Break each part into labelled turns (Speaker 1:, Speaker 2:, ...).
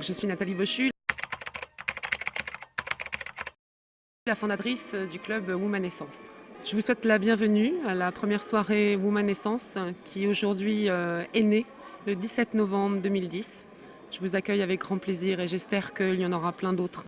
Speaker 1: Je suis Nathalie Bochu, la fondatrice du club Woman Essence. Je vous souhaite la bienvenue à la première soirée Woman Essence qui aujourd'hui est née le 17 novembre 2010. Je vous accueille avec grand plaisir et j'espère qu'il y en aura plein d'autres.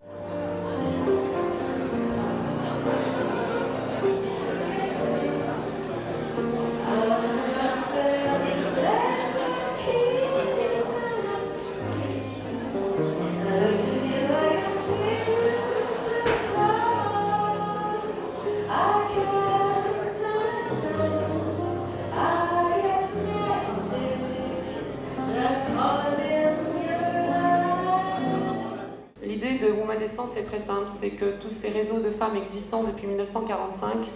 Speaker 1: L'idée de Woman Essence est très simple, c'est que tous ces réseaux de femmes existants depuis 1945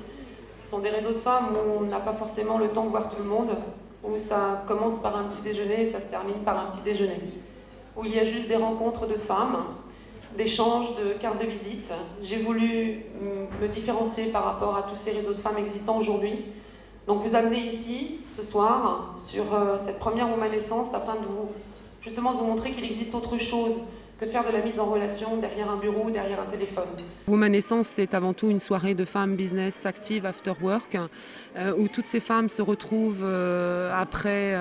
Speaker 1: sont des réseaux de femmes où on n'a pas forcément le temps de voir tout le monde, où ça commence par un petit déjeuner et ça se termine par un petit déjeuner, où il y a juste des rencontres de femmes, d'échanges de cartes de visite. J'ai voulu me différencier par rapport à tous ces réseaux de femmes existants aujourd'hui. Donc vous amener ici, ce soir, sur cette première Woman Essence, afin de vous montrer qu'il existe autre chose que de faire de la mise en relation derrière un bureau ou derrière un téléphone. Woman Essence, c'est avant tout une soirée de femmes business active after work, où toutes ces femmes se retrouvent après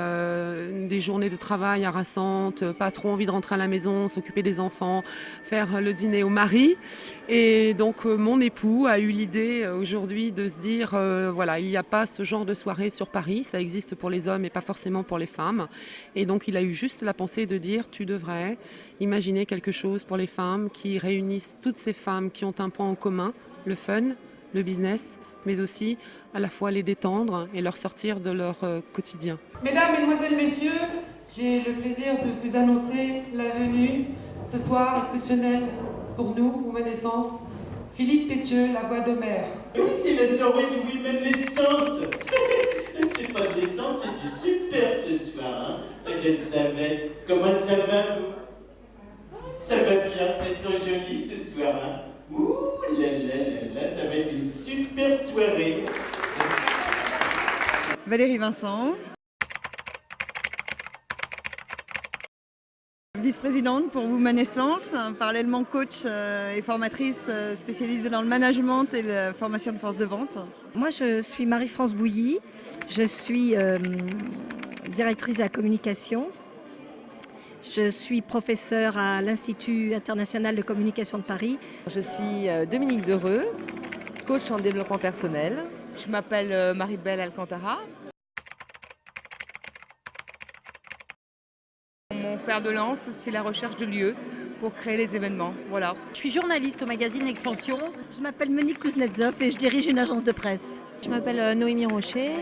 Speaker 1: des journées de travail harassantes, pas trop envie de rentrer à la maison, s'occuper des enfants, faire le dîner au mari. Et donc mon époux a eu l'idée aujourd'hui de se dire, voilà, il n'y a pas ce genre de soirée sur Paris, ça existe pour les hommes et pas forcément pour les femmes. Et donc il a eu juste la pensée de dire, tu devrais imaginer quelque chose pour les femmes qui réunissent toutes ces femmes qui ont un point en commun, le fun, le business, mais aussi à la fois les détendre et leur sortir de leur quotidien.
Speaker 2: Mesdames, Mesdemoiselles, Messieurs, j'ai le plaisir de vous annoncer la venue ce soir exceptionnelle pour nous, Woman Essence, Philippe Pétieux, la voix d'Homère.
Speaker 3: Oui, c'est la soirée du Women Essence. C'est pas de l'essence, c'est du super ce soir. Hein. Je le savais. Comment ça va, vous? Ça va bien, elles sont jolies ce soir. Hein. Ouh là, ça va être une super soirée.
Speaker 4: Valérie Vincent, vice-présidente pour Woman Essence, parallèlement coach et formatrice spécialisée dans le management et la formation de force de vente.
Speaker 5: Moi, je suis Marie-France Bouilly, je suis directrice de la communication. Je suis professeure à l'Institut international de communication de Paris.
Speaker 6: Je suis Dominique Dereux, coach en développement personnel.
Speaker 7: Je m'appelle Marie-Belle Alcantara. Mon fer de lance, c'est la recherche de lieux pour créer les événements. Voilà.
Speaker 8: Je suis journaliste au magazine Expansion.
Speaker 5: Je m'appelle Monique Kuznetsov et je dirige une agence de presse.
Speaker 9: Je m'appelle Noémie Rocher,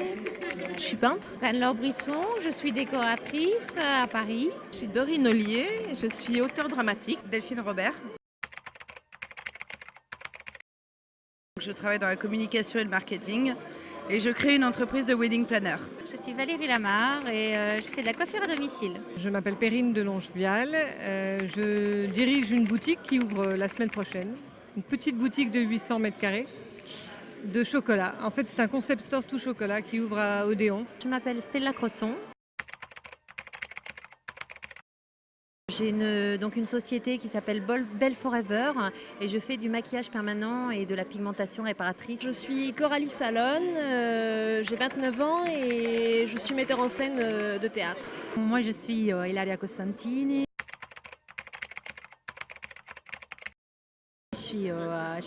Speaker 9: je suis peintre.
Speaker 10: Anne-Laure Brisson, je suis décoratrice à Paris.
Speaker 11: Je suis Dorine Ollier, je suis auteure dramatique.
Speaker 4: Delphine Robert.
Speaker 12: Je travaille dans la communication et le marketing et je crée une entreprise de wedding planner.
Speaker 13: Je suis Valérie Lamarre et je fais de la coiffure à domicile.
Speaker 14: Je m'appelle Perrine Delonge-Vial, je dirige une boutique qui ouvre la semaine prochaine. Une petite boutique de 800 mètres carrés de chocolat. En fait, c'est un concept store tout chocolat qui ouvre à Odéon.
Speaker 9: Je m'appelle Stella Cresson. J'ai une société qui s'appelle Belle Forever et je fais du maquillage permanent et de la pigmentation réparatrice.
Speaker 15: Je suis Coralie Salon, j'ai 29 ans et je suis metteur en scène de théâtre.
Speaker 16: Moi, je suis Ilaria Costantini. Je suis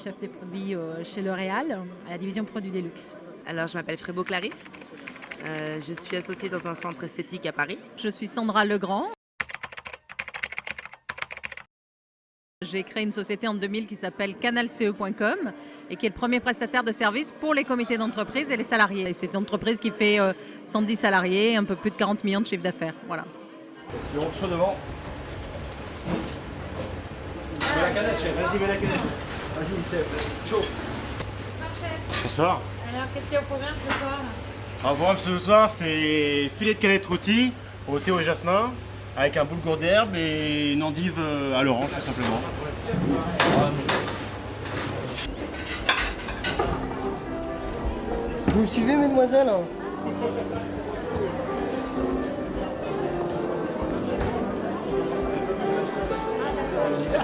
Speaker 16: chef des produits chez L'Oréal, à la division produits Deluxe.
Speaker 17: Alors, je m'appelle Frébo Clarisse. Je suis associée dans un centre esthétique à Paris.
Speaker 18: Je suis Sandra Legrand. J'ai créé une société en 2000 qui s'appelle canalce.com et qui est le premier prestataire de services pour les comités d'entreprise et les salariés. Et c'est une entreprise qui fait 110 salariés, un peu plus de 40 millions de chiffre d'affaires. Voilà.
Speaker 19: Chaud devant. Mets la canette, chef. Vas-y, mets la canette. Vas-y, chef. Chaud.
Speaker 10: Bonsoir. Alors, qu'est-ce qu'il y a au programme ce soir?
Speaker 19: Alors, le programme ce soir, c'est filet de canette rôti au thé au jasmin, avec un boulgour d'herbe et une endive à l'orange, tout simplement.
Speaker 20: Vous me suivez, mesdemoiselles?
Speaker 2: Je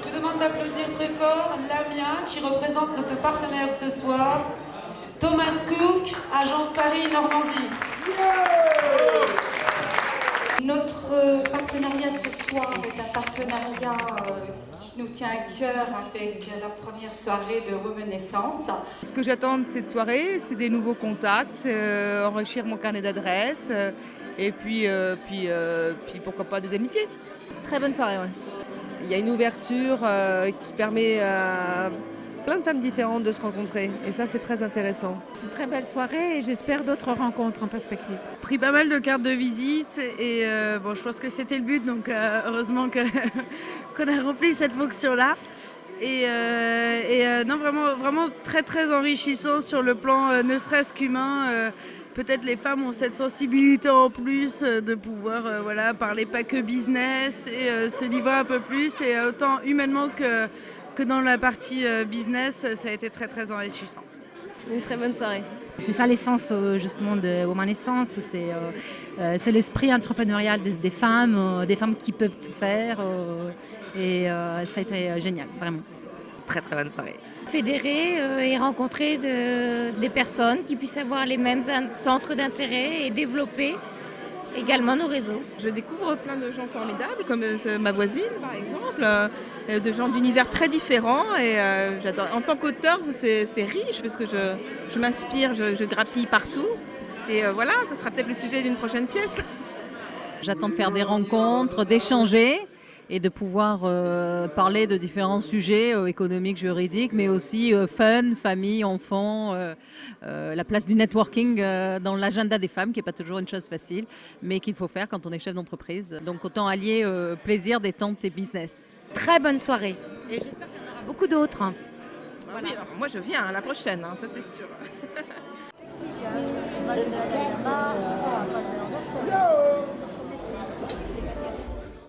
Speaker 2: vous demande d'applaudir très fort Lamia qui représente notre partenaire ce soir, Thomas Cook, Agence Paris Normandie.
Speaker 20: Notre partenariat ce soir est un partenariat qui nous tient à cœur avec la première soirée de Womanescence.
Speaker 7: Ce que j'attends de cette soirée, c'est des nouveaux contacts, enrichir mon carnet d'adresses et puis pourquoi pas des amitiés.
Speaker 15: Très bonne soirée, ouais.
Speaker 6: Il y a une ouverture qui permet à plein de femmes différentes de se rencontrer. Et ça, c'est très intéressant.
Speaker 16: Une très belle soirée et j'espère d'autres rencontres en perspective.
Speaker 12: Pris pas mal de cartes de visite et bon, je pense que c'était le but, donc heureusement qu'on a rempli cette fonction-là. Et non, vraiment très très enrichissant sur le plan ne serait-ce qu'humain. Peut-être les femmes ont cette sensibilité en plus de pouvoir parler pas que business et se livrer un peu plus. Et autant humainement que dans la partie business, ça a été très très enrichissant.
Speaker 15: Une très bonne soirée.
Speaker 16: C'est ça l'essence justement de Womanescence, c'est l'esprit entrepreneurial des femmes qui peuvent tout faire et ça a été génial, vraiment.
Speaker 17: Très très bonne soirée.
Speaker 13: Fédérer et rencontrer des personnes qui puissent avoir les mêmes centres d'intérêt et développer également nos réseaux.
Speaker 11: Je découvre plein de gens formidables, comme ma voisine par exemple, de gens d'univers très différents et j'adore. En tant qu'auteur, c'est riche parce que je m'inspire, je grappille partout et voilà, ça sera peut-être le sujet d'une prochaine pièce.
Speaker 18: J'attends de faire des rencontres, d'échanger et de pouvoir parler de différents sujets économiques, juridiques, mais aussi fun, famille, enfants, la place du networking dans l'agenda des femmes, qui n'est pas toujours une chose facile, mais qu'il faut faire quand on est chef d'entreprise. Donc autant allier plaisir, détente et business.
Speaker 13: Très bonne soirée.
Speaker 16: Et j'espère qu'il y en aura beaucoup d'autres.
Speaker 11: Voilà. Oui, moi je viens à la prochaine, ça c'est sûr.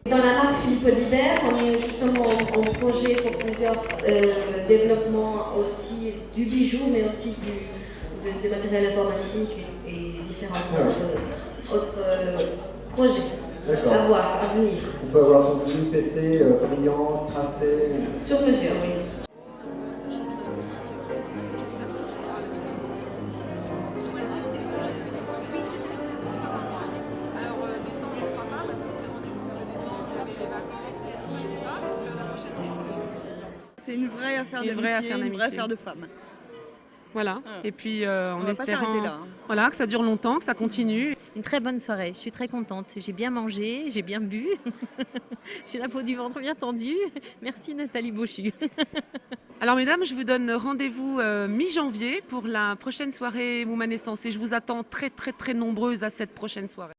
Speaker 21: Dans la marque Philippe Audibert, on est justement en projet pour plusieurs développements aussi du bijou, mais aussi des matériels informatiques et différents autres projets à voir, à venir.
Speaker 22: On peut avoir son petit PC, pliance, tracé.
Speaker 21: Sur mesure, oui.
Speaker 4: C'est une vraie affaire d'amitié, une vraie affaire de femme.
Speaker 2: Voilà, et puis en espérant
Speaker 4: là,
Speaker 2: que ça dure longtemps, que ça continue.
Speaker 9: Une très bonne soirée, je suis très contente. J'ai bien mangé, j'ai bien bu. J'ai la peau du ventre bien tendue. Merci Nathalie Beauchu.
Speaker 2: Alors mesdames, je vous donne rendez-vous mi-janvier pour la prochaine soirée Womanescence et je vous attends très très très nombreuses à cette prochaine soirée.